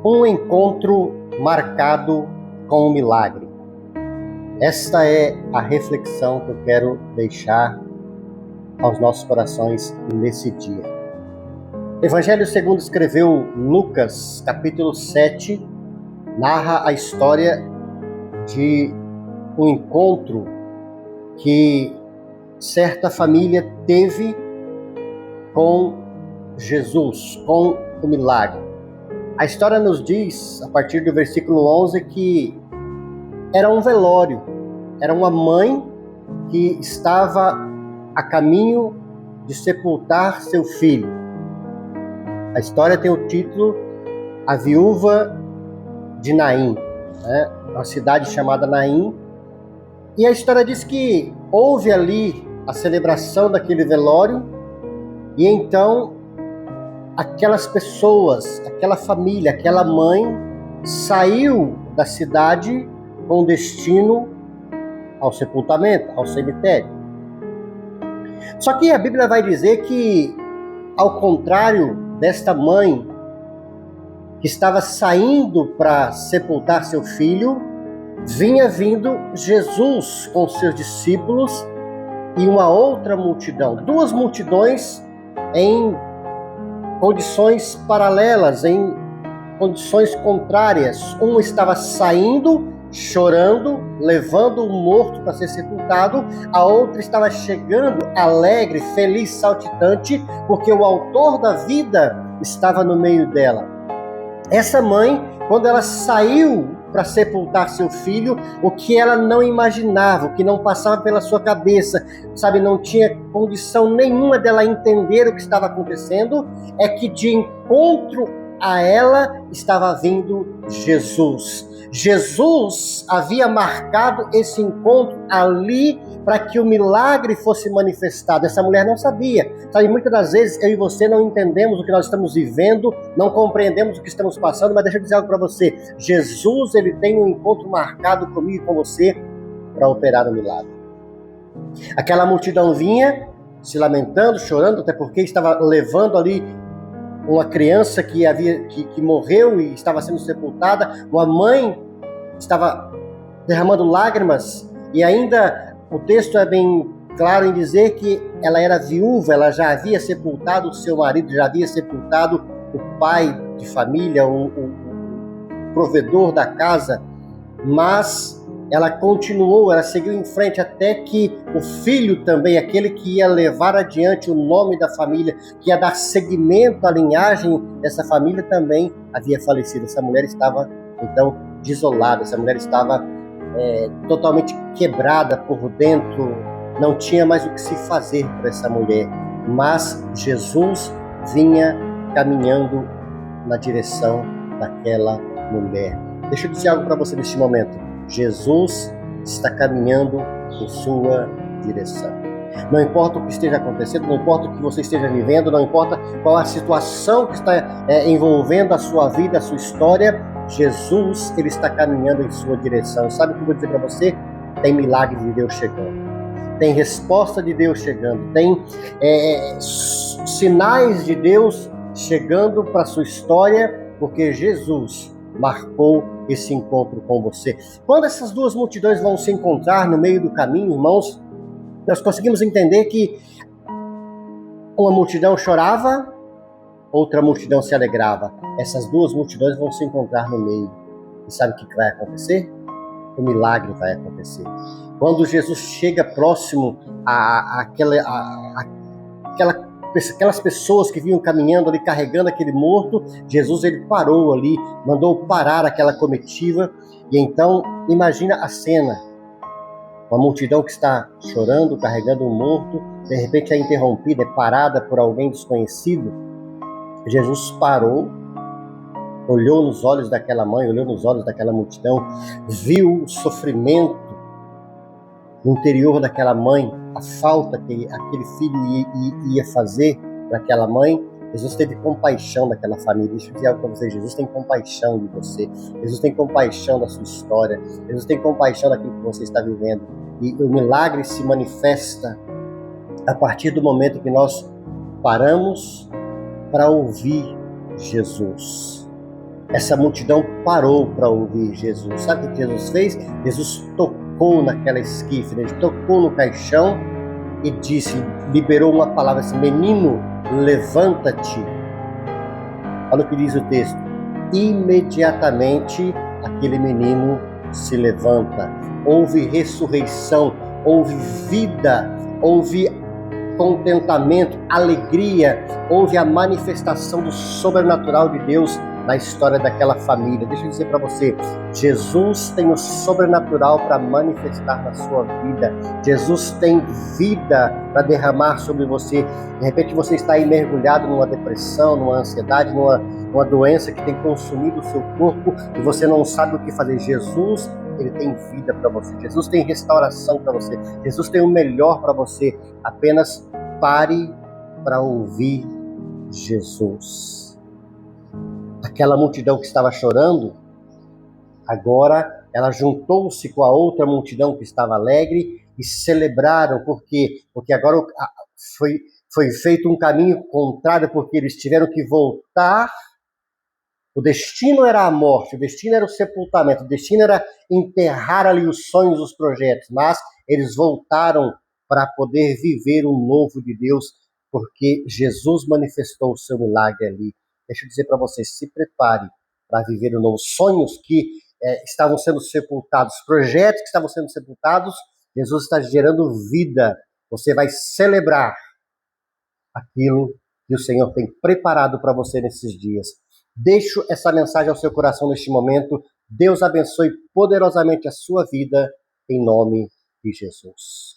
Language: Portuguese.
Um encontro marcado com um milagre. Esta é a reflexão que eu quero deixar aos nossos corações nesse dia. Evangelho segundo escreveu Lucas, capítulo 7, narra a história de um encontro que certa família teve com Jesus, com o milagre. A história nos diz, a partir do versículo 11, que era um velório, era uma mãe que estava a caminho de sepultar seu filho. A história tem o título A Viúva de Naim, uma cidade chamada Naim. E a história diz que houve ali a celebração daquele velório e então aquelas pessoas, aquela família, aquela mãe saiu da cidade com destino ao sepultamento, ao cemitério. Só que a Bíblia vai dizer que, ao contrário desta mãe que estava saindo para sepultar seu filho, vinha vindo Jesus com seus discípulos e uma outra multidão, duas multidões em condições paralelas, em condições contrárias. Um estava saindo, chorando, levando o morto para ser sepultado. A outra estava chegando, alegre, feliz, saltitante, porque o autor da vida estava no meio dela. Essa mãe, quando ela saiu para sepultar seu filho, o que ela não imaginava, o que não passava pela sua cabeça, não tinha condição nenhuma dela entender o que estava acontecendo, é que de encontro a ela estava vindo Jesus. Jesus havia marcado esse encontro ali para que o milagre fosse manifestado. Essa mulher não sabia. Muitas das vezes eu e você não entendemos o que nós estamos vivendo, não compreendemos o que estamos passando, mas deixa eu dizer algo para você. Jesus, ele tem um encontro marcado comigo e com você para operar o milagre. Aquela multidão vinha se lamentando, chorando, até porque estava levando ali uma criança que morreu e estava sendo sepultada. Uma mãe estava derramando lágrimas, e ainda o texto é bem claro em dizer que ela era viúva, ela já havia sepultado o seu marido, já havia sepultado o pai de família, o provedor da casa, mas ela continuou, ela seguiu em frente até que o filho também, aquele que ia levar adiante o nome da família, que ia dar seguimento à linhagem dessa família, também havia falecido. Essa mulher estava, então, desolada, essa mulher estava totalmente quebrada por dentro, não tinha mais o que se fazer para essa mulher. Mas Jesus vinha caminhando na direção daquela mulher. Deixa eu dizer algo para você neste momento. Jesus está caminhando em sua direção. Não importa o que esteja acontecendo, não importa o que você esteja vivendo, não importa qual a situação que está envolvendo a sua vida, a sua história, Jesus, ele está caminhando em sua direção. Sabe o que eu vou dizer para você? Tem milagre de Deus chegando, tem resposta de Deus chegando, tem sinais de Deus chegando para a sua história, porque Jesus marcou esse encontro com você. Quando essas duas multidões vão se encontrar no meio do caminho, irmãos, nós conseguimos entender que uma multidão chorava, outra multidão se alegrava. Essas duas multidões vão se encontrar no meio. E sabe o que vai acontecer? O milagre vai acontecer. Quando Jesus chega próximo aquelas pessoas que vinham caminhando ali, carregando aquele morto, Jesus, ele parou ali, mandou parar aquela comitiva. E então, imagina a cena. Uma multidão que está chorando, carregando um morto, de repente é interrompida, é parada por alguém desconhecido. Jesus parou, olhou nos olhos daquela mãe, olhou nos olhos daquela multidão, viu o sofrimento no interior daquela mãe, a falta que aquele filho ia fazer para aquela mãe. Jesus teve compaixão daquela família. Deixa eu dizer algo para você. Jesus tem compaixão de você. Jesus tem compaixão da sua história. Jesus tem compaixão daquilo que você está vivendo. E o milagre se manifesta a partir do momento que nós paramos para ouvir Jesus. Essa multidão parou para ouvir Jesus. Sabe o que Jesus fez? Jesus tocou naquela esquife, ele tocou no caixão e disse, liberou uma palavra assim: menino, levanta-te. Olha o que diz o texto. Imediatamente aquele menino se levanta. Houve ressurreição, houve vida, houve contentamento, alegria, houve a manifestação do sobrenatural de Deus na história daquela família. Deixa eu dizer para você, Jesus tem o sobrenatural para manifestar na sua vida. Jesus tem vida para derramar sobre você. De repente você está aí mergulhado numa depressão, numa ansiedade, numa doença que tem consumido o seu corpo e você não sabe o que fazer. Jesus, ele tem vida para você. Jesus tem restauração para você. Jesus tem o melhor para você. Apenas pare para ouvir Jesus. Aquela multidão que estava chorando, agora ela juntou-se com a outra multidão que estava alegre e celebraram. Por quê? Porque agora foi feito um caminho contrário, porque eles tiveram que voltar. O destino era a morte, o destino era o sepultamento, o destino era enterrar ali os sonhos, os projetos, mas eles voltaram para poder viver o novo de Deus, porque Jesus manifestou o seu milagre ali. Deixa eu dizer para vocês, se prepare para viver o novo. Sonhos que estavam sendo sepultados, projetos que estavam sendo sepultados, Jesus está gerando vida. Você vai celebrar aquilo que o Senhor tem preparado para você nesses dias. Deixo essa mensagem ao seu coração neste momento. Deus abençoe poderosamente a sua vida, em nome de Jesus.